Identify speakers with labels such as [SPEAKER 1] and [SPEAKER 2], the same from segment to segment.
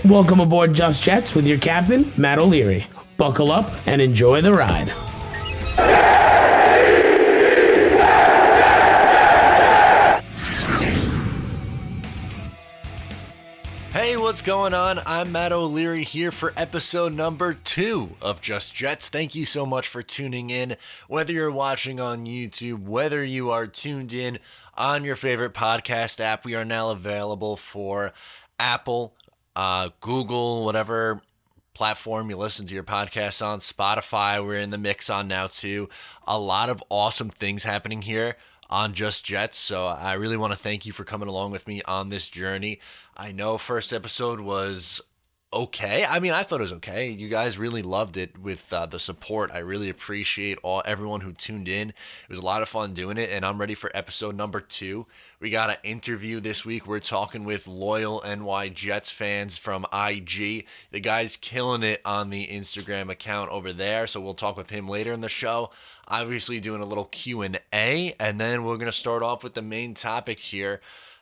[SPEAKER 1] Welcome aboard Just Jets with your captain, Matt O'Leary. Buckle up and enjoy the ride.
[SPEAKER 2] Hey, what's going on? I'm Matt O'Leary here for episode number 2 of Just Jets. Thank you so much for tuning in. Whether you're watching on YouTube, whether you are tuned in on your favorite podcast app, we are now available for Apple, Google, whatever platform you listen to your podcasts on, Spotify, we're in the mix on now too. A lot of awesome things happening here on Just Jets, so I really want to thank you for coming along with me on this journey. I know first episode was okay. I mean, I thought it was okay. You guys really loved it with the support. I really appreciate everyone who tuned in. It was a lot of fun doing it, and I'm ready for episode number 2. We got an interview this week. We're talking with loyal NY Jets fans from IG. The guy's killing it on the Instagram account over there, so we'll talk with him later in the show. Obviously doing a little Q&A, and then we're going to start off with the main topics here.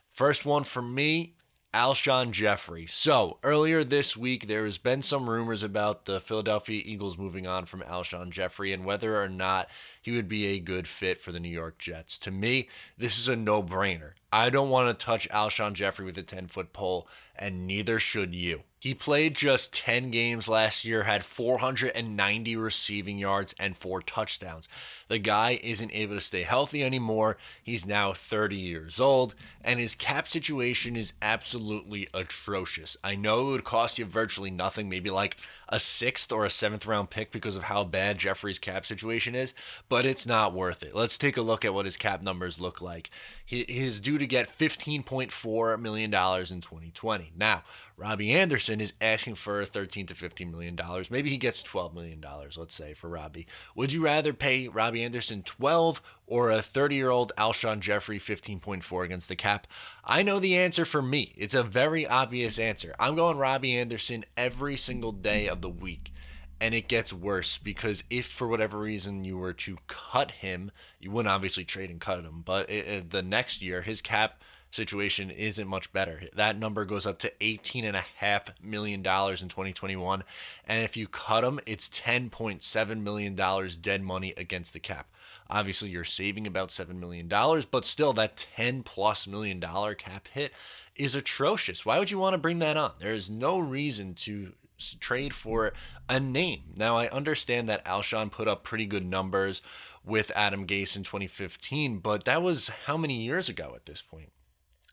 [SPEAKER 2] First one for me, Alshon Jeffrey. So, earlier this week, there has been some rumors about the Philadelphia Eagles moving on from Alshon Jeffrey and whether or not he would be a good fit for the New York Jets. To me, this is a no-brainer. I don't want to touch Alshon Jeffrey with a 10-foot pole, and neither should you. He played just 10 games last year, had 490 receiving yards and 4 touchdowns. The guy isn't able to stay healthy anymore. He's now 30 years old, and his cap situation is absolutely atrocious. I know it would cost you virtually nothing, maybe like a 6th or a 7th round pick because of how bad Jeffrey's cap situation is, but it's not worth it. Let's take a look at what his cap numbers look like. He is due to get $15.4 million in 2020. Now, Robbie Anderson is asking for $13 to $15 million. Maybe he gets $12 million, let's say, for Robbie. Would you rather pay Robbie Anderson 12 or a 30-year-old Alshon Jeffrey 15.4 against the cap? I know the answer for me. It's a very obvious answer. I'm going Robbie Anderson every single day of the week. And it gets worse because if for whatever reason you were to cut him, you wouldn't obviously trade and cut him, but the next year his cap situation isn't much better. That number goes up to $18.5 million in 2021, and if you cut him, it's $10.7 million dead money against the cap. Obviously, you're saving about $7 million, but still that $10+ million cap hit is atrocious. Why would you want to bring that on? There is no reason to trade for a name. Now, I understand that Alshon put up pretty good numbers with Adam Gase in 2015, but that was how many years ago at this point?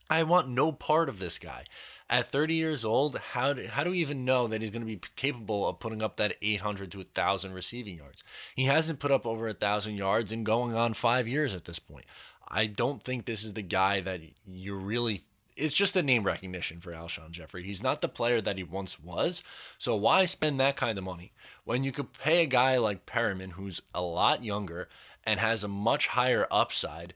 [SPEAKER 2] I want no part of this guy. At 30 years old, how do we even know that he's going to be capable of putting up that 800 to 1,000 receiving yards? He hasn't put up over 1,000 yards in going on 5 years at this point. I don't think this is the guy that you really... It's just a name recognition for Alshon Jeffrey. He's not the player that he once was, so why spend that kind of money when you could pay a guy like Perriman, who's a lot younger and has a much higher upside,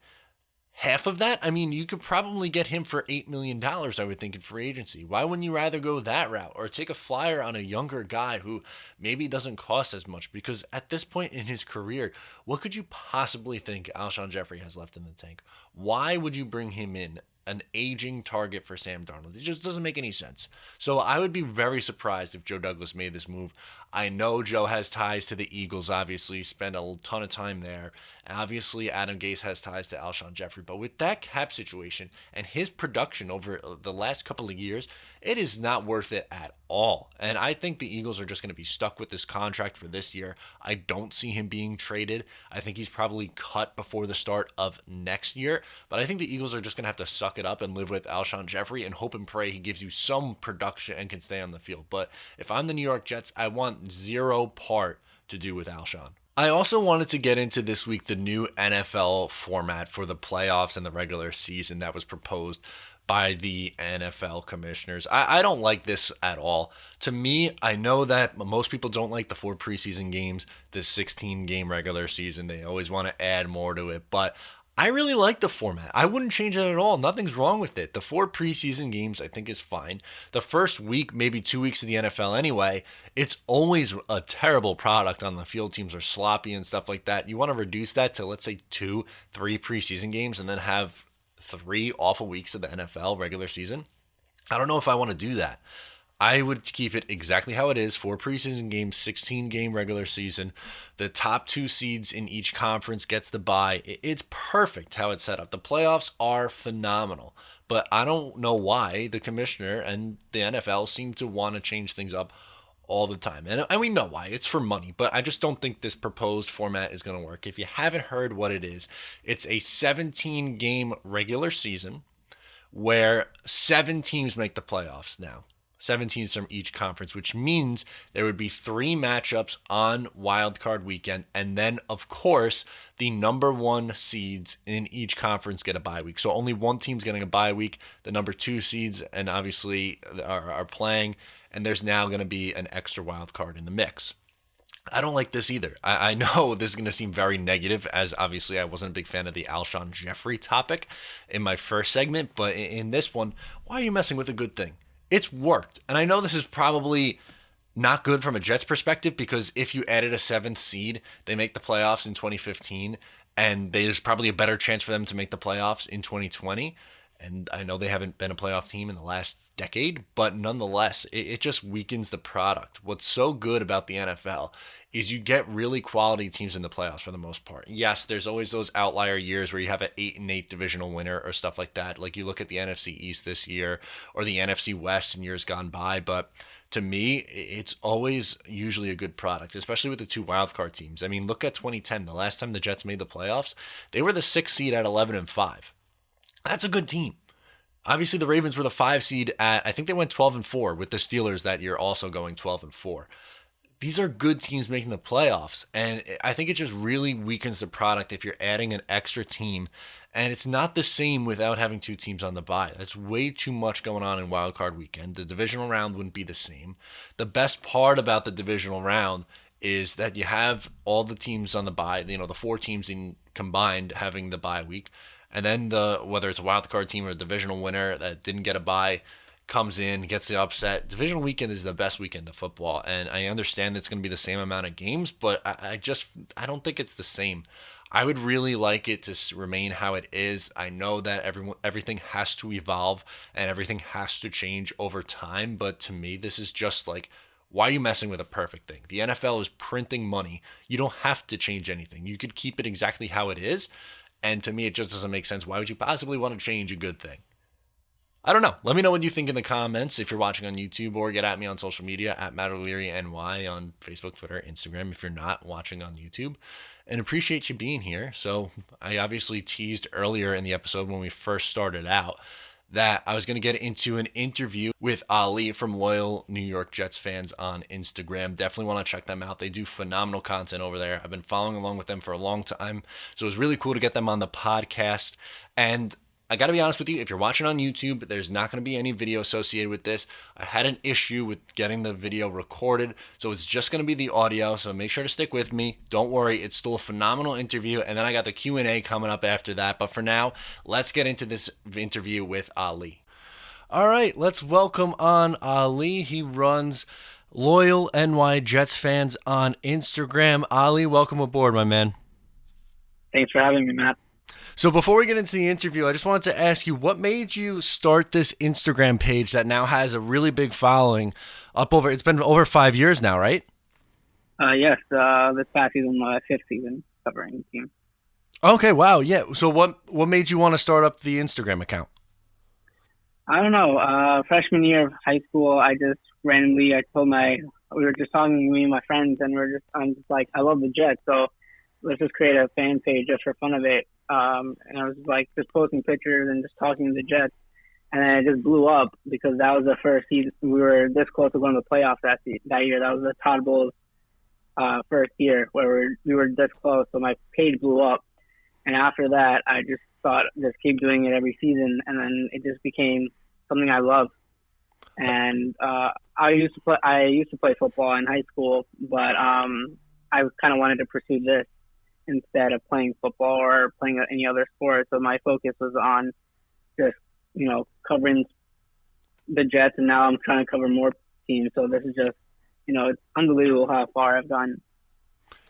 [SPEAKER 2] half of that? I mean, you could probably get him for $8 million, I would think, in free agency. Why wouldn't you rather go that route or take a flyer on a younger guy who maybe doesn't cost as much? Because at this point in his career, what could you possibly think Alshon Jeffrey has left in the tank? Why would you bring him in? An aging target for Sam Darnold. It just doesn't make any sense. So I would be very surprised if Joe Douglas made this move. I know Joe has ties to the Eagles, obviously, spent a ton of time there. Obviously, Adam Gase has ties to Alshon Jeffrey. But with that cap situation and his production over the last couple of years, it is not worth it at all. And I think the Eagles are just going to be stuck with this contract for this year. I don't see him being traded. I think he's probably cut before the start of next year. But I think the Eagles are just going to have to suck it up and live with Alshon Jeffrey and hope and pray he gives you some production and can stay on the field. But if I'm the New York Jets, I want zero part to do with Alshon. I also wanted to get into this week the new NFL format for the playoffs and the regular season that was proposed by the NFL commissioners. I don't like this at all. To me, I know that most people don't like the 4 preseason games, the 16-game regular season. They always want to add more to it, but I really like the format. I wouldn't change it at all. Nothing's wrong with it. The 4 preseason games, I think, is fine. The first week, maybe 2 weeks of the NFL anyway, it's always a terrible product on the field. Teams are sloppy and stuff like that. You want to reduce that to, let's say, 2, 3 preseason games and then have 3 awful weeks of the NFL regular season? I don't know if I want to do that. I would keep it exactly how it is. 4 preseason games, 16-game regular season. The top 2 seeds in each conference gets the bye. It's perfect how it's set up. The playoffs are phenomenal. But I don't know why the commissioner and the NFL seem to want to change things up all the time. And we know why. It's for money. But I just don't think this proposed format is going to work. If you haven't heard what it is, it's a 17-game regular season where 7 teams make the playoffs now. 7 teams from each conference, which means there would be 3 matchups on Wild Card weekend. And then, of course, the number 1 seeds in each conference get a bye week. So only one team's getting a bye week. The number 2 seeds and obviously are playing. And there's now going to be an extra wild card in the mix. I don't like this either. I know this is going to seem very negative, as obviously I wasn't a big fan of the Alshon Jeffrey topic in my first segment. But in this one, why are you messing with a good thing? It's worked. And I know this is probably not good from a Jets perspective, because if you added a 7th seed, they make the playoffs in 2015, and there's probably a better chance for them to make the playoffs in 2020. And I know they haven't been a playoff team in the last decade, but nonetheless, it just weakens the product. What's so good about the NFL is you get really quality teams in the playoffs for the most part. Yes, there's always those outlier years where you have an 8-8 divisional winner or stuff like that. Like you look at the NFC East this year or the NFC West in years gone by, but to me, it's always usually a good product, especially with the 2 wildcard teams. I mean, look at 2010. The last time the Jets made the playoffs, they were the 6th seed at 11-5. That's a good team. Obviously, the Ravens were the 5 seed at, I think they went 12-4 with the Steelers that year also going 12-4. These are good teams making the playoffs, and I think it just really weakens the product if you're adding an extra team, and it's not the same without having 2 teams on the bye. That's way too much going on in Wild Card weekend. The divisional round wouldn't be the same. The best part about the divisional round is that you have all the teams on the bye, the 4 teams in combined having the bye week. And then whether it's a wild card team or a divisional winner that didn't get a bye comes in, gets the upset. Divisional weekend is the best weekend of football, and I understand it's going to be the same amount of games, but I don't think it's the same. I would really like it to remain how it is. I know that everything has to evolve and everything has to change over time, but to me, this is just like, why are you messing with a perfect thing? The NFL is printing money. You don't have to change anything. You could keep it exactly how it is. And to me, it just doesn't make sense. Why would you possibly want to change a good thing? I don't know. Let me know what you think in the comments if you're watching on YouTube, or get at me on social media at Matt O'Leary NY on Facebook, Twitter, Instagram if you're not watching on YouTube. And appreciate you being here. So I obviously teased earlier in the episode when we first started out that I was going to get into an interview with Ali from Loyal New York Jets fans on Instagram. Definitely want to check them out. They do phenomenal content over there. I've been following along with them for a long time, so it was really cool to get them on the podcast. And I got to be honest with you, if you're watching on YouTube, there's not going to be any video associated with this. I had an issue with getting the video recorded, so it's just going to be the audio, so make sure to stick with me. Don't worry, it's still a phenomenal interview, and then I got the Q&A coming up after that. But for now, let's get into this interview with Ali. All right, let's welcome on Ali. He runs Loyal NY Jets fans on Instagram. Ali, welcome aboard, my man.
[SPEAKER 3] Thanks for having me, Matt.
[SPEAKER 2] So before we get into the interview, I just wanted to ask you, what made you start this Instagram page that now has a really big following it's been over 5 years now, right?
[SPEAKER 3] Yes, this past season, my 5th season covering the team.
[SPEAKER 2] Okay, wow, yeah. So what made you want to start up the Instagram account?
[SPEAKER 3] I don't know. Freshman year of high school, I just randomly, we were just talking, me and my friends, and I'm just like, I love the Jets, so let's just create a fan page just for fun of it. And I was like just posting pictures and just talking to the Jets, and then it just blew up because that was the first season we were this close to going to the playoffs that year. That was the Todd Bowles first year where we were this close, so my page blew up. And after that, I just thought just keep doing it every season, and then it just became something I love. And I used to play football in high school, but I kind of wanted to pursue this instead of playing football or playing any other sport. So my focus was on just, covering the Jets, and now I'm trying to cover more teams. So this is just, it's unbelievable how far I've gone.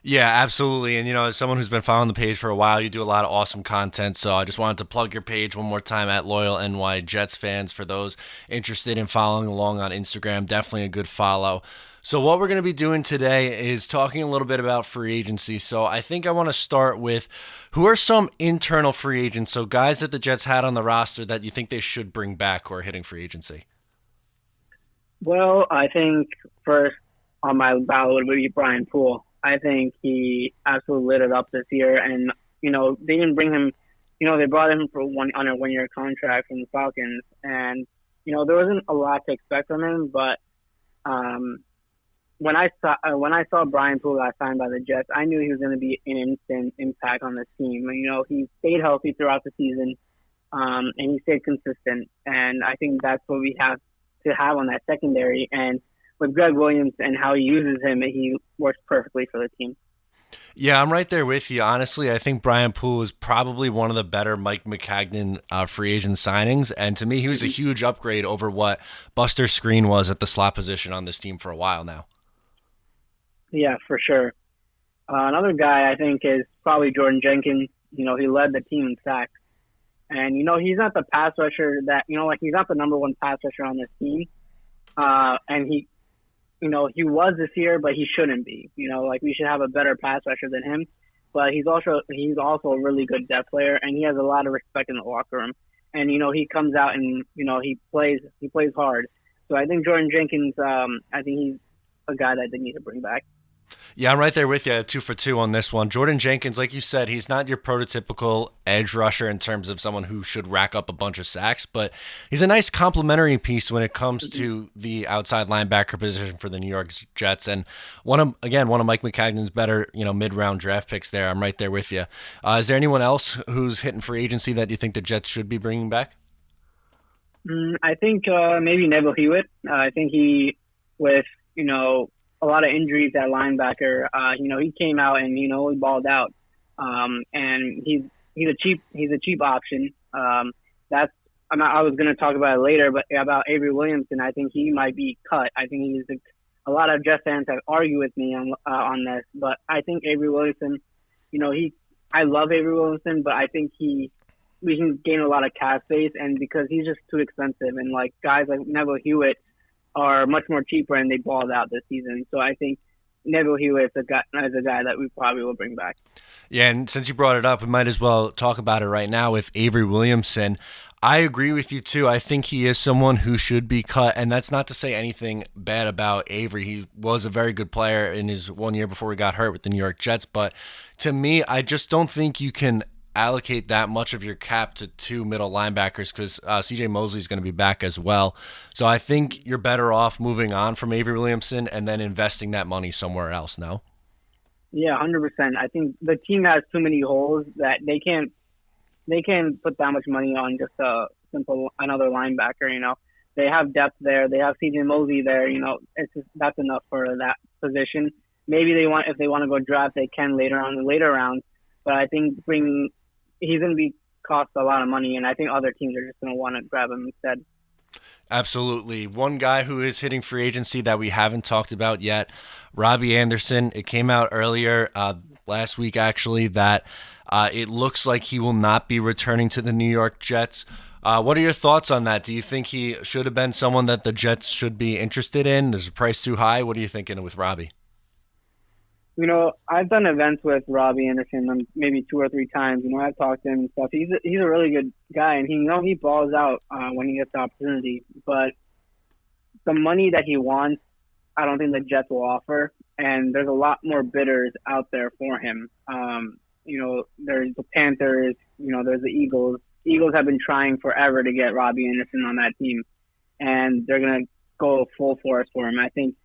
[SPEAKER 2] Yeah, absolutely. And, as someone who's been following the page for a while, you do a lot of awesome content. So I just wanted to plug your page one more time at Loyal NY Jets fans. For those interested in following along on Instagram, definitely a good follow. So, what we're going to be doing today is talking a little bit about free agency. So, I think I want to start with who are some internal free agents? So, guys that the Jets had on the roster that you think they should bring back who are hitting free agency.
[SPEAKER 3] Well, I think first on my ballot would be Brian Poole. I think he absolutely lit it up this year, and they didn't bring him. They brought him for on a 1 year contract from the Falcons, and there wasn't a lot to expect from him. But um, when I saw Brian Poole got signed by the Jets, I knew he was going to be an instant impact on the team. He stayed healthy throughout the season, and he stayed consistent, and I think that's what we have to have on that secondary. And with Greg Williams and how he uses him, he works perfectly for the team.
[SPEAKER 2] Yeah, I'm right there with you. Honestly, I think Brian Poole is probably one of the better Mike McCagnon free agent signings. And to me, he was a huge upgrade over what Buster Screen was at the slot position on this team for a while now.
[SPEAKER 3] Yeah, for sure. Another guy I think is probably Jordan Jenkins. He led the team in sacks. And, he's not the pass rusher that, he's not the number one pass rusher on this team. And he was this year, but he shouldn't be. We should have a better pass rusher than him. But he's also a really good depth player, and he has a lot of respect in the locker room. And he comes out and he plays hard. So I think Jordan Jenkins, I think he's a guy that they need to bring back.
[SPEAKER 2] Yeah, I'm right there with you, 2 for 2 on this one. Jordan Jenkins, like you said, he's not your prototypical edge rusher in terms of someone who should rack up a bunch of sacks, but he's a nice complementary piece when it comes to the outside linebacker position for the New York Jets. And one of Mike McCagnon's better, mid-round draft picks there. I'm right there with you. Is there anyone else who's hitting free agency that you think the Jets should be bringing back?
[SPEAKER 3] I think maybe Neville Hewitt. I think with a lot of injuries at linebacker, he came out and he balled out. And he's a cheap option. I was going to talk about it later, but about Avery Williamson, I think he might be cut. I think a lot of Jets fans have argued with me on this, but I think Avery Williamson, I love Avery Williamson, but I think we can gain a lot of cap space, and because he's just too expensive, and like guys like Neville Hewitt are much more cheaper and they balled out this season. So I think Neville Hewitt is a guy that we probably will bring back.
[SPEAKER 2] Yeah, and since you brought it up, we might as well talk about it right now with Avery Williamson. I agree with you too. I think he is someone who should be cut, and that's not to say anything bad about Avery. He was a very good player in his 1 year before he got hurt with the New York Jets, but to me, I just don't think you can allocate that much of your cap to 2 middle linebackers because CJ Mosley is going to be back as well. So I think you're better off moving on from Avery Williamson and then investing that money somewhere else, no?
[SPEAKER 3] Yeah, 100%. I think the team has too many holes that they can't put that much money on just another linebacker. They have depth there. They have CJ Mosley there. That's enough for that position. Maybe if they want to go draft, they can later on in the later rounds. But I think he's going to cost a lot of money, and I think other teams are just going to want to grab him instead.
[SPEAKER 2] Absolutely. One guy who is hitting free agency that we haven't talked about yet, Robbie Anderson. It came out earlier last week, actually, that it looks like he will not be returning to the New York Jets. What are your thoughts on that? Do you think he should have been someone that the Jets should be interested in? Is the price too high? What are you thinking with Robbie?
[SPEAKER 3] I've done events with Robbie Anderson maybe 2 or 3 times. I've talked to him and stuff. He's a really good guy, and he balls out when he gets the opportunity. But the money that he wants, I don't think the Jets will offer. And there's a lot more bidders out there for him. There's the Panthers. There's the Eagles. Eagles have been trying forever to get Robbie Anderson on that team, and they're gonna go full force for him. I think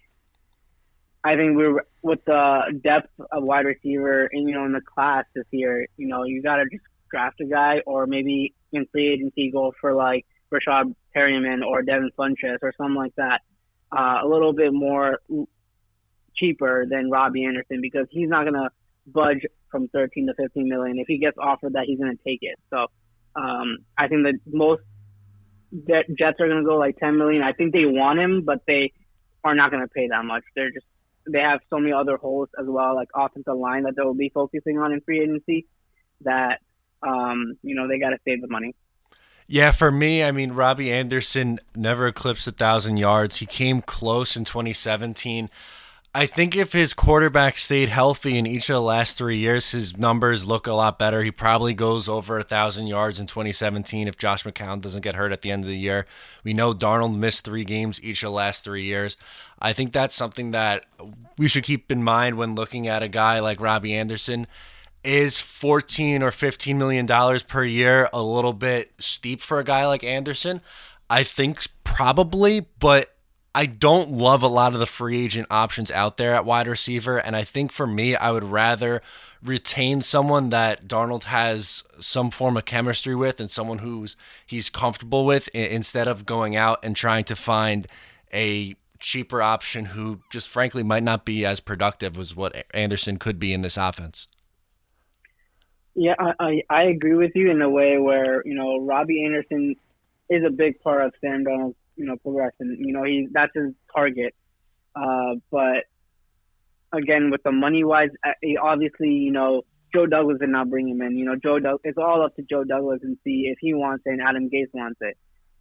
[SPEAKER 3] we're with the depth of wide receiver in the class this year. You got to just draft a guy, or maybe in free agency go for like Rashad Perryman or Devin Funchess or something like that. A little bit more cheaper than Robbie Anderson because he's not gonna budge from 13 to 15 million. If he gets offered that, he's gonna take it. So I think that most Jets are gonna go like 10 million. I think they want him, but they are not gonna pay that much. they have so many other holes as well, like offensive line that they'll be focusing on in free agency that, they got to save the money.
[SPEAKER 2] Yeah, for me, I mean, Robbie Anderson never eclipsed 1,000 yards. He came close in 2017. I think if his quarterback stayed healthy in each of the last 3 years, his numbers look a lot better. He probably goes over 1,000 yards in 2017 if Josh McCown doesn't get hurt at the end of the year. We know Darnold missed 3 games each of the last 3 years. I think that's something that we should keep in mind when looking at a guy like Robbie Anderson. Is 14 or 15 million dollars per year a little bit steep for a guy like Anderson? I think probably, but I don't love a lot of the free agent options out there at wide receiver, and I think for me, I would rather retain someone that Darnold has some form of chemistry with and someone he's comfortable with instead of going out and trying to find a cheaper option who just frankly might not be as productive as what Anderson could be in this offense.
[SPEAKER 3] Yeah, I agree with you in a way where, Robbie Anderson is a big part of Sam Darnold's, progression. That's his target. But again, with the money-wise, obviously, Joe Douglas did not bring him in. It's all up to Joe Douglas and see if he wants it and Adam Gase wants it.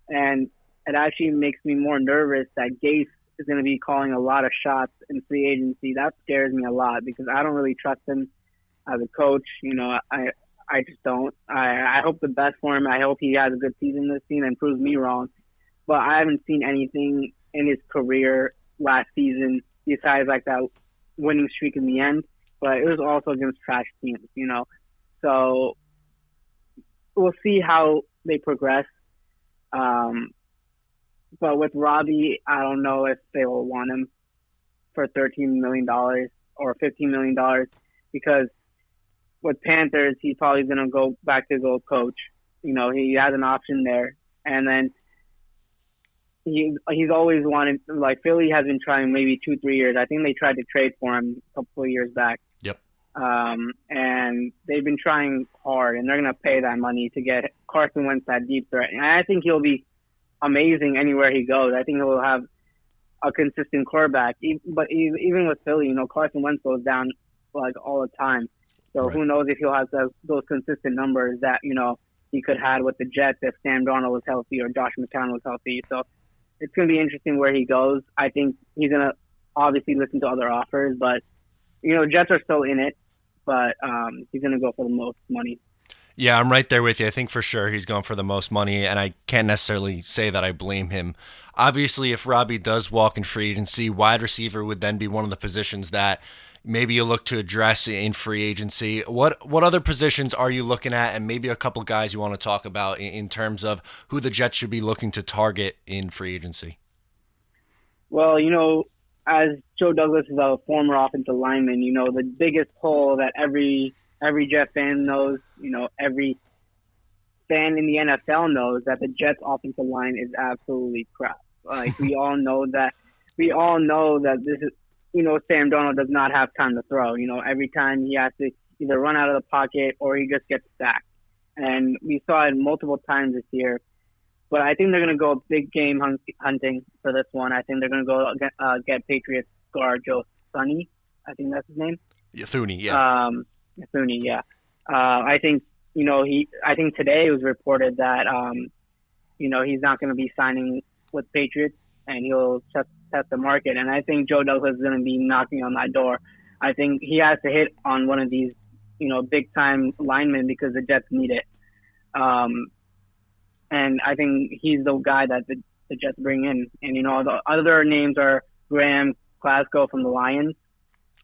[SPEAKER 3] And it actually makes me more nervous that Gase is going to be calling a lot of shots in free agency. That scares me a lot because I don't really trust him as a coach. I just don't. I hope the best for him. I hope he has a good season this season and proves me wrong. But I haven't seen anything in his career last season besides like that winning streak in the end. But it was also against trash teams, So we'll see how they progress. But with Robbie, I don't know if they will want him for $13 million or $15 million because with Panthers, he's probably going to go back to go coach. He has an option there. And then he's always wanted, like Philly has been trying maybe 2-3 years. I think they tried to trade for him a couple of years back.
[SPEAKER 2] Yep.
[SPEAKER 3] And they've been trying hard, and they're going to pay that money to get Carson Wentz that deep threat. And I think he'll be amazing anywhere he goes. I think he'll have a consistent quarterback. But even with Philly, Carson Wentz goes down like all the time. So
[SPEAKER 2] right.
[SPEAKER 3] Who knows if he'll have those consistent numbers that, he could have with the Jets if Sam Darnold was healthy or Josh McCown was healthy. So it's going to be interesting where he goes. I think he's going to obviously listen to other offers, but, Jets are still in it, but he's going to go for the most money.
[SPEAKER 2] Yeah, I'm right there with you. I think for sure he's going for the most money, and I can't necessarily say that I blame him. Obviously, if Robbie does walk in free agency, wide receiver would then be one of the positions that maybe you look to address in free agency. What other positions are you looking at, and maybe a couple guys you want to talk about in terms of who the Jets should be looking to target in free agency?
[SPEAKER 3] Well, as Joe Douglas is a former offensive lineman, the biggest hole that every Jet fan knows, every fan in the NFL knows that the Jets offensive line is absolutely crap. Like we all know that this is, Sam Darnold does not have time to throw. Every time he has to either run out of the pocket or he just gets sacked. And we saw it multiple times this year. But I think they're going to go big game hunting for this one. I think they're going to go get Patriots guard Joe Thuney. I think that's his name.
[SPEAKER 2] Yeah, Thuney, yeah.
[SPEAKER 3] Thuney, yeah. I think, I think today it was reported that, he's not going to be signing with Patriots and he'll test the market. And I think Joe Douglas is going to be knocking on that door. I think he has to hit on one of these, big time linemen because the Jets need it. And I think he's the guy that the Jets bring in. And, the other names are Graham Glasgow from the Lions,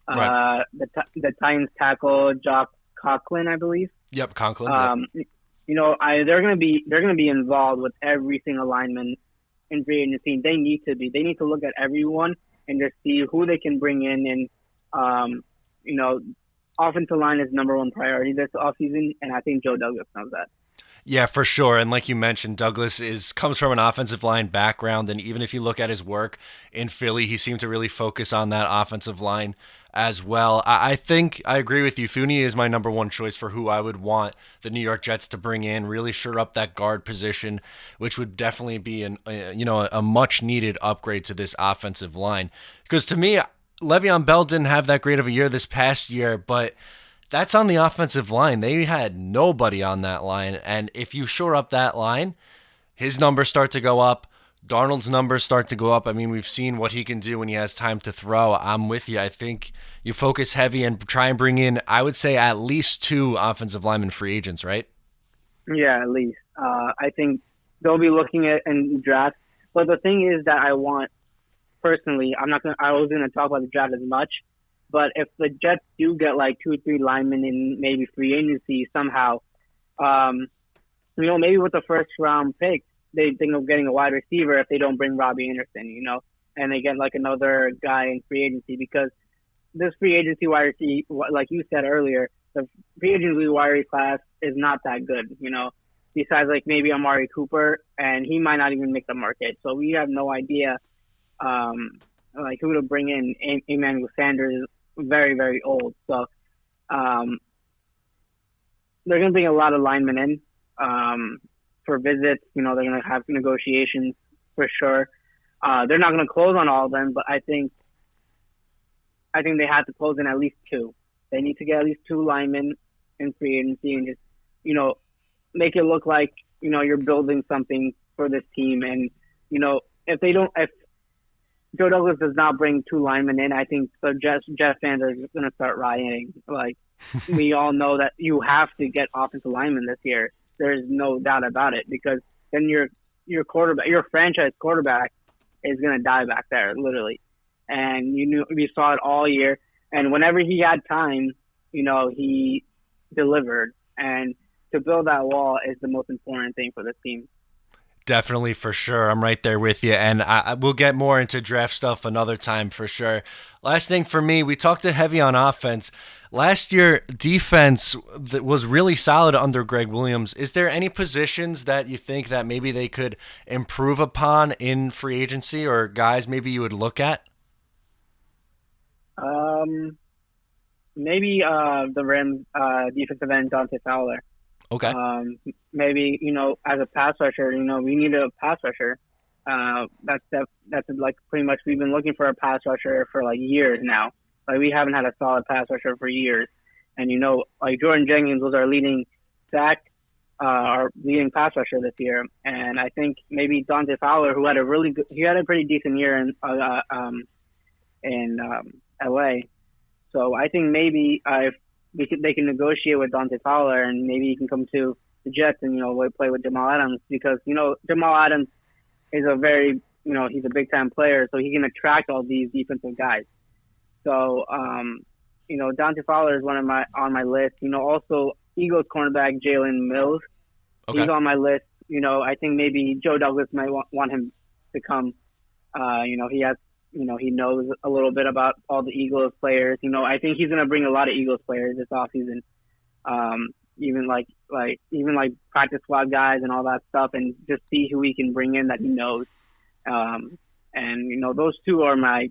[SPEAKER 2] right.
[SPEAKER 3] the Titans tackle Jock Conklin, I believe.
[SPEAKER 2] Yep, Conklin. Yep.
[SPEAKER 3] They're going to be involved with every single lineman in free agency. They need to be. They need to look at everyone and just see who they can bring in. And offensive line is number one priority this offseason, and I think Joe Douglas knows that.
[SPEAKER 2] Yeah, for sure. And like you mentioned, Douglas comes from an offensive line background, and even if you look at his work in Philly, he seemed to really focus on that offensive line as well. I think I agree with you. Thuney is my number one choice for who I would want the New York Jets to bring in, really shore up that guard position, which would definitely be a much needed upgrade to this offensive line. Because to me, Le'Veon Bell didn't have that great of a year this past year, but that's on the offensive line. They had nobody on that line, and if you shore up that line, his numbers start to go up. Darnold's numbers start to go up. I mean, we've seen what he can do when he has time to throw. I'm with you. I think you focus heavy and try and bring in, I would say, at least 2 offensive lineman free agents, right?
[SPEAKER 3] Yeah, at least. I think they'll be looking at and draft. But the thing is that I want, personally, I was gonna talk about the draft as much, but if the Jets do get like 2 or 3 linemen in maybe free agency somehow, maybe with the first round pick, they think of getting a wide receiver if they don't bring Robbie Anderson, and they get like another guy in free agency, because this free agency wide receiver, like you said earlier, the free agency wide receiver class is not that good, besides like maybe Amari Cooper, and he might not even make the market. So we have no idea, like who to bring in. Emmanuel Sanders is very, very old. So, they're going to bring a lot of linemen in, for visits. They're going to have negotiations for sure. They're not going to close on all of them, but I think they have to close in at least 2. They need to get at least 2 linemen in free agency and just, make it look like, you're building something for this team. And, if Joe Douglas does not bring 2 linemen in, I think the Jets fans are just going to start rioting. Like, we all know that you have to get offensive linemen this year. There's no doubt about it, because then your quarterback, your franchise quarterback, is going to die back there, literally. And we saw it all year. And whenever he had time, he delivered. And to build that wall is the most important thing for this team.
[SPEAKER 2] Definitely, for sure. I'm right there with you. And we'll get more into draft stuff another time for sure. Last thing for me, we talked heavy on offense. Last year, defense was really solid under Greg Williams. Is there any positions that you think that maybe they could improve upon in free agency, or guys maybe you would look at?
[SPEAKER 3] Maybe the Rams defensive end Dante Fowler.
[SPEAKER 2] Okay.
[SPEAKER 3] Maybe as a pass rusher, we need a pass rusher. That's like pretty much, we've been looking for a pass rusher for like years now. Like, we haven't had a solid pass rusher for years. And like Jordan Jenkins was our leading our leading pass rusher this year. And I think maybe Dante Fowler, who had a pretty decent year in LA. So I think maybe if they can negotiate with Dante Fowler, and maybe he can come to the Jets and play with Jamal Adams, because Jamal Adams is a very he's a big time player, so he can attract all these defensive guys. So Dante Fowler is on my list. Also Eagles cornerback Jalen Mills, okay. He's on my list. I think maybe Joe Douglas might want him to come. He has. He knows a little bit about all the Eagles players. I think he's going to bring a lot of Eagles players this offseason. Even like practice squad guys and all that stuff, and just see who he can bring in that he knows. Those 2 are my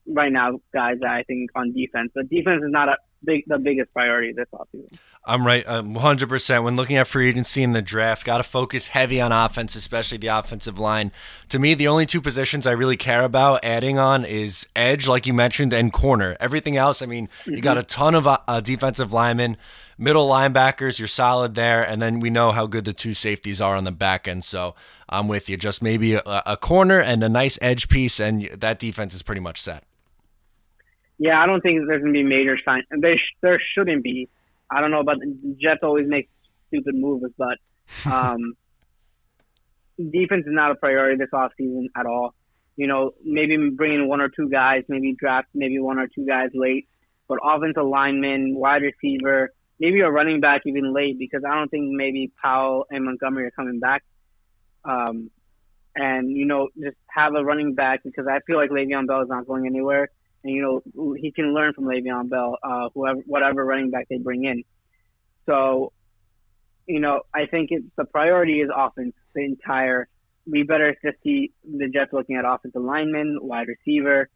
[SPEAKER 3] right now guys that I think on defense. But defense is not the biggest priority this offseason.
[SPEAKER 2] I'm right, 100%. When looking at free agency in the draft, got to focus heavy on offense, especially the offensive line. To me, the only 2 positions I really care about adding on is edge, like you mentioned, and corner. Everything else, you got a ton of defensive linemen, middle linebackers, you're solid there, and then we know how good the 2 safeties are on the back end. So I'm with you. Just maybe a corner and a nice edge piece, and that defense is pretty much set.
[SPEAKER 3] Yeah, I don't think there's going to be major signs. There shouldn't be. I don't know about the Jets always make stupid moves, but defense is not a priority this offseason at all. Maybe bring in 1 or 2 guys, maybe draft maybe 1 or 2 guys late, but offensive lineman, wide receiver, maybe a running back even late, because I don't think maybe Powell and Montgomery are coming back. Just have a running back, because I feel like Le'Veon Bell is not going anywhere. And, he can learn from Le'Veon Bell, whatever running back they bring in. So, I think the priority is offense. We better just see the Jets looking at offensive linemen, wide receiver,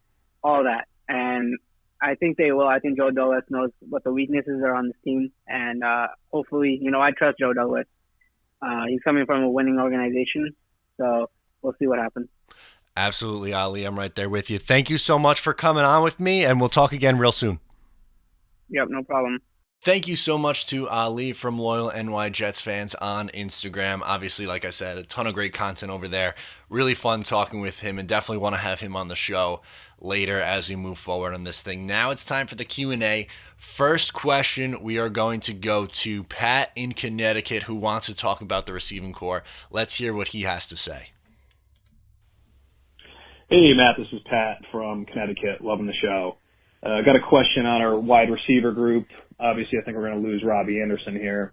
[SPEAKER 3] all that. And I think they will. I think Joe Douglas knows what the weaknesses are on this team. And hopefully, I trust Joe Douglas. He's coming from a winning organization. So we'll see what happens.
[SPEAKER 2] Absolutely, Ali. I'm right there with you. Thank you so much for coming on with me, and we'll talk again real soon.
[SPEAKER 3] Yep, no problem.
[SPEAKER 2] Thank you so much to Ali from Loyal NY Jets fans on Instagram. Obviously, like I said, a ton of great content over there. Really fun talking with him, and definitely want to have him on the show later as we move forward on this thing. Now it's time for the Q&A. First question, we are going to go to Pat in Connecticut, who wants to talk about the receiving core. Let's hear what he has to say.
[SPEAKER 4] Hey, Matt, this is Pat from Connecticut. Loving the show. Got a question on our wide receiver group. Obviously, I think we're going to lose Robbie Anderson here.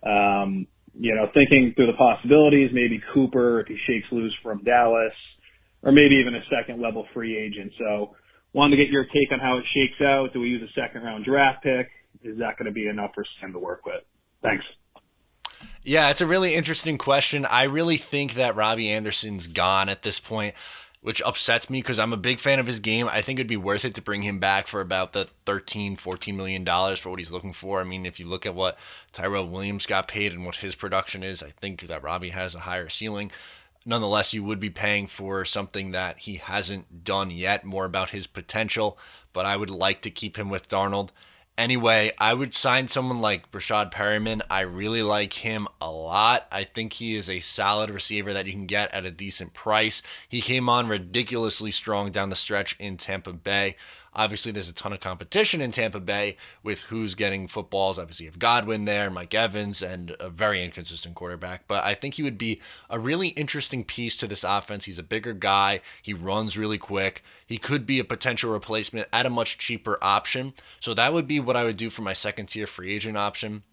[SPEAKER 4] Thinking through the possibilities, maybe Cooper if he shakes loose from Dallas, or maybe even a second-level free agent. So wanted to get your take on how it shakes out. Do we use a second-round draft pick? Is that going to be enough for Sam to work with? Thanks.
[SPEAKER 2] Yeah, it's a really interesting question. I really think that Robbie Anderson's gone at this point, which upsets me because I'm a big fan of his game. I think it'd be worth it to bring him back for about the $13-14 million for what he's looking for. I mean, if you look at what Tyrell Williams got paid and what his production is, I think that Robbie has a higher ceiling. Nonetheless, you would be paying for something that he hasn't done yet, more about his potential, but I would like to keep him with Darnold. Anyway, I would sign someone like Rashad Perriman. I really like him a lot. I think he is a solid receiver that you can get at a decent price. He came on ridiculously strong down the stretch in Tampa Bay. Obviously, there's a ton of competition in Tampa Bay with who's getting footballs. Obviously, you have Godwin there, Mike Evans, and a very inconsistent quarterback. But I think he would be a really interesting piece to this offense. He's a bigger guy. He runs really quick. He could be a potential replacement at a much cheaper option. So that would be what I would do for my second-tier free agent option.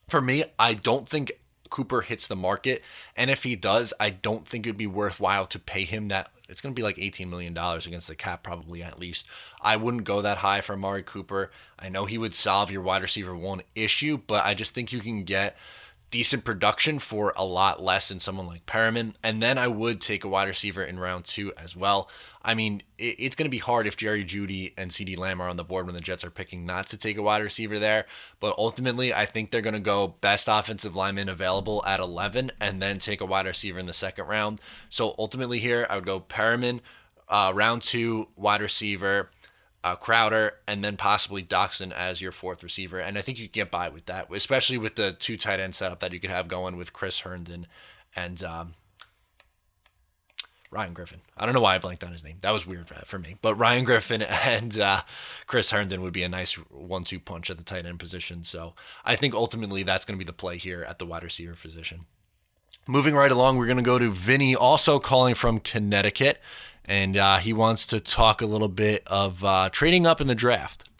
[SPEAKER 2] For me, I don't think Cooper hits the market. And if he does, I don't think it'd be worthwhile to pay him that. It's going to be like $18 million against the cap, probably at least. I wouldn't go that high for Amari Cooper. I know he would solve your wide receiver one issue, but I just think you can get decent production for a lot less than someone like Perriman. And then I would take a wide receiver in round 2 as well. I mean, it's going to be hard if Jerry Jeudy and CeeDee Lamb are on the board when the Jets are picking not to take a wide receiver there. But ultimately, I think they're going to go best offensive lineman available at 11 and then take a wide receiver in the second round. So ultimately here, I would go Perriman, round 2, wide receiver, Crowder, and then possibly Doxson as your fourth receiver. And I think you can get by with that, especially with the 2 tight end setup that you could have going with Chris Herndon and Ryan Griffin. I don't know why I blanked on his name. That was weird for me. But Ryan Griffin and Chris Herndon would be a nice 1-2 punch at the tight end position. So I think ultimately that's going to be the play here at the wide receiver position. Moving right along, we're going to go to Vinny, also calling from Connecticut. And he wants to talk a little bit of trading up in the draft.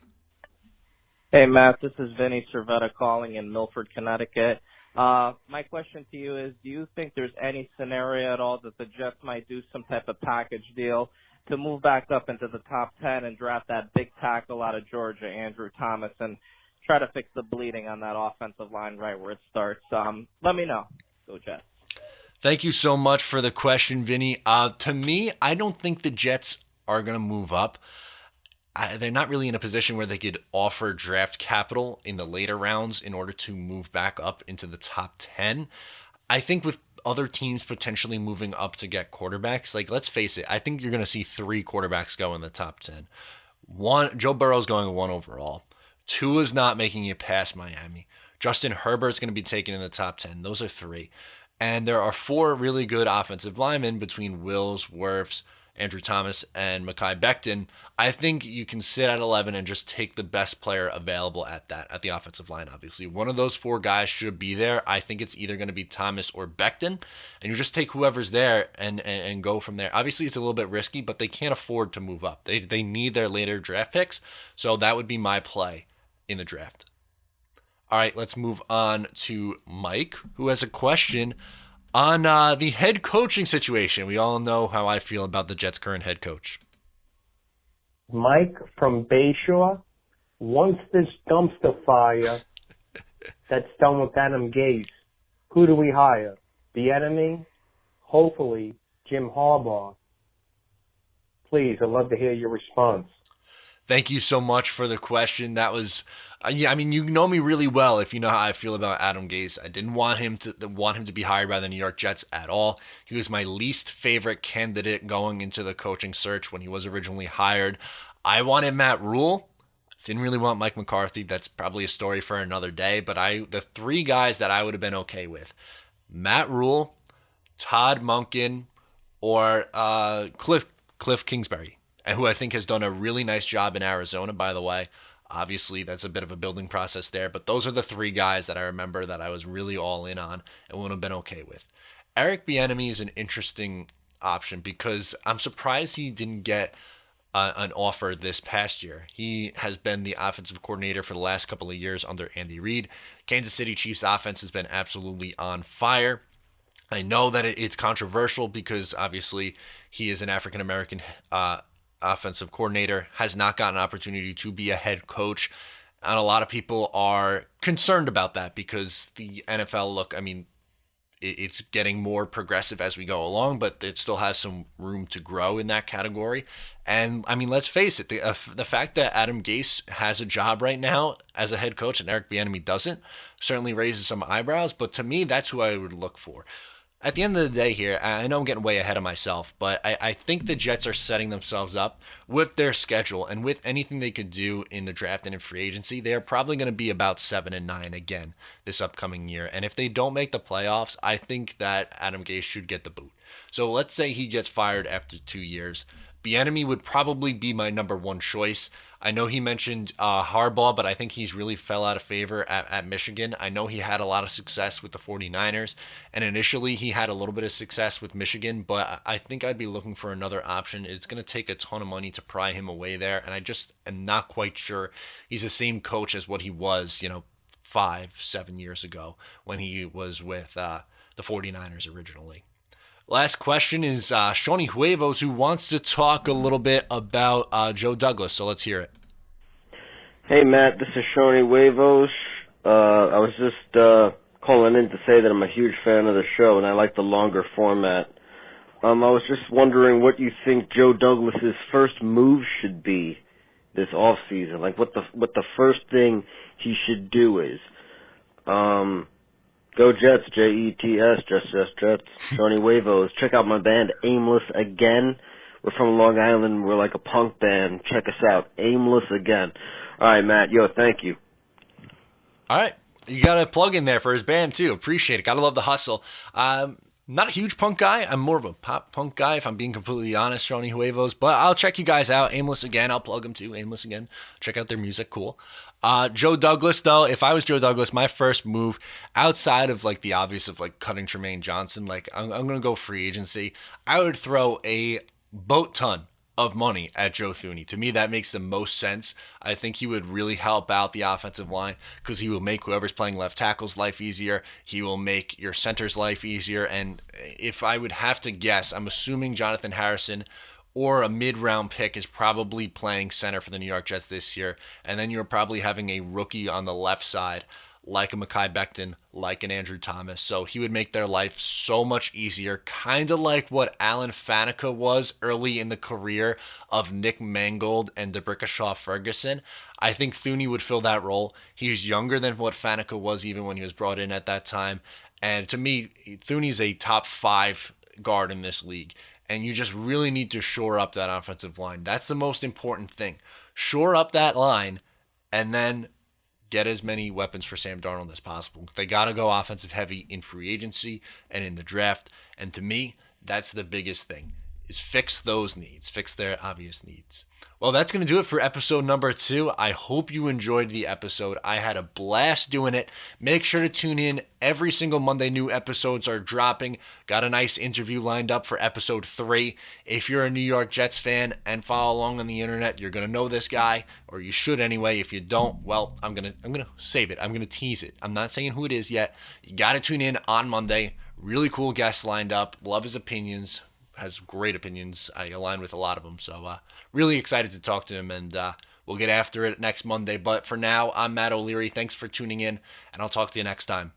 [SPEAKER 5] Hey, Matt, this is Vinny Cervetta calling in Milford, Connecticut. My question to you is, do you think there's any scenario at all that the Jets might do some type of package deal to move back up into the top 10 and draft that big tackle out of Georgia, Andrew Thomas, and try to fix the bleeding on that offensive line right where it starts? Let me know. Go Jets.
[SPEAKER 2] Thank you so much for the question, Vinny. To me, I don't think the Jets are going to move up. They're not really in a position where they could offer draft capital in the later rounds in order to move back up into the top 10. I think with other teams potentially moving up to get quarterbacks, like let's face it, I think you're going to see 3 quarterbacks go in the top 10. One, Joe Burrow's going 1 overall. Tua's not making it past Miami. Justin Herbert's going to be taken in the top 10. Those are 3. And there are 4 really good offensive linemen between Wills, Wirfs, Andrew Thomas, and Mekhi Becton. I think you can sit at 11 and just take the best player available at the offensive line, obviously. One of those 4 guys should be there. I think it's either going to be Thomas or Becton. And you just take whoever's there and go from there. Obviously, it's a little bit risky, but they can't afford to move up. They need their later draft picks. So that would be my play in the draft. All right, let's move on to Mike, who has a question on the head coaching situation. We all know how I feel about the Jets' current head coach.
[SPEAKER 6] Mike from Bayshore, once this dumpster fire that's done with Adam Gase, who do we hire? The enemy? Hopefully, Jim Harbaugh. Please, I'd love to hear your response.
[SPEAKER 2] Thank you so much for the question. That was, yeah. I mean, you know me really well. If you know how I feel about Adam Gase, I didn't want him to be hired by the New York Jets at all. He was my least favorite candidate going into the coaching search when he was originally hired. I wanted Matt Rule. Didn't really want Mike McCarthy. That's probably a story for another day. But the three guys that I would have been okay with: Matt Rule, Todd Monken, or Cliff Kingsbury, who I think has done a really nice job in Arizona, by the way. Obviously, that's a bit of a building process there, but those are the three guys that I remember that I was really all in on and would have been okay with. Eric Bieniemy is an interesting option because I'm surprised he didn't get an offer this past year. He has been the offensive coordinator for the last couple of years under Andy Reid. Kansas City Chiefs offense has been absolutely on fire. I know that it's controversial because obviously he is an African-American offensive coordinator, has not gotten an opportunity to be a head coach. And a lot of people are concerned about that because the NFL, look, I mean, it's getting more progressive as we go along, but it still has some room to grow in that category. And I mean, let's face it, the fact that Adam Gase has a job right now as a head coach and Eric Bieniemy doesn't certainly raises some eyebrows. But to me, that's who I would look for. At the end of the day here, I know I'm getting way ahead of myself, but I think the Jets are setting themselves up with their schedule and with anything they could do in the draft and in free agency. They are probably going to be about 7-9 again this upcoming year. And if they don't make the playoffs, I think that Adam Gase should get the boot. So let's say he gets fired after 2 years. Bieniemy would probably be my number one choice. I know he mentioned Harbaugh, but I think he's really fell out of favor at Michigan. I know he had a lot of success with the 49ers, and initially he had a little bit of success with Michigan, but I think I'd be looking for another option. It's going to take a ton of money to pry him away there, and I just am not quite sure he's the same coach as what he was, 5-7 years ago when he was with the 49ers originally. Last question is Shawnee Huevos, who wants to talk a little bit about Joe Douglas. So let's hear it.
[SPEAKER 7] Hey, Matt. This is Shawnee Huevos. I was just calling in to say that I'm a huge fan of the show, and I like the longer format. I was just wondering what you think Joe Douglas's first move should be this off season. Like what the first thing he should do is. Go Jets, Jets, Jets, Shawnee Huevos. Check out my band, Aimless Again. We're from Long Island. We're like a punk band. Check us out, Aimless Again. All right, Matt. Yo, thank you.
[SPEAKER 2] All right. You got a plug in there for his band, too. Appreciate it. Gotta love the hustle. Not a huge punk guy. I'm more of a pop punk guy, if I'm being completely honest, Shawnee Huevos. But I'll check you guys out. Aimless Again. I'll plug them, too. Aimless Again. Check out their music. Cool. Joe Douglas, though, if I was Joe Douglas, my first move outside of like the obvious of like cutting Tremaine Johnson, like I'm going to go free agency. I would throw a boat ton of money at Joe Thuney. To me, that makes the most sense. I think he would really help out the offensive line because he will make whoever's playing left tackle's life easier. He will make your center's life easier. And if I would have to guess, I'm assuming Jonathan Harrison or a mid-round pick is probably playing center for the New York Jets this year. And then you're probably having a rookie on the left side, like a Mekhi Becton, like an Andrew Thomas. So he would make their life so much easier, kind of like what Alan Faneca was early in the career of Nick Mangold and DeBrickashaw Ferguson. I think Thuney would fill that role. He's younger than what Faneca was even when he was brought in at that time. And to me, Thuney's a top 5 guard in this league. And you just really need to shore up that offensive line. That's the most important thing. Shore up that line and then get as many weapons for Sam Darnold as possible. They got to go offensive heavy in free agency and in the draft. And to me, that's the biggest thing, is fix those needs, fix their obvious needs. Well, that's going to do it for episode number 2. I hope you enjoyed the episode. I had a blast doing it. Make sure to tune in. Every single Monday, new episodes are dropping. Got a nice interview lined up for episode 3. If you're a New York Jets fan and follow along on the internet, you're going to know this guy, or you should anyway. If you don't, well, I'm going to save it. I'm going to tease it. I'm not saying who it is yet. You got to tune in on Monday. Really cool guest lined up. Love his opinions. Has great opinions. I align with a lot of them. So really excited to talk to him, and we'll get after it next Monday. But for now, I'm Matt O'Leary. Thanks for tuning in, and I'll talk to you next time.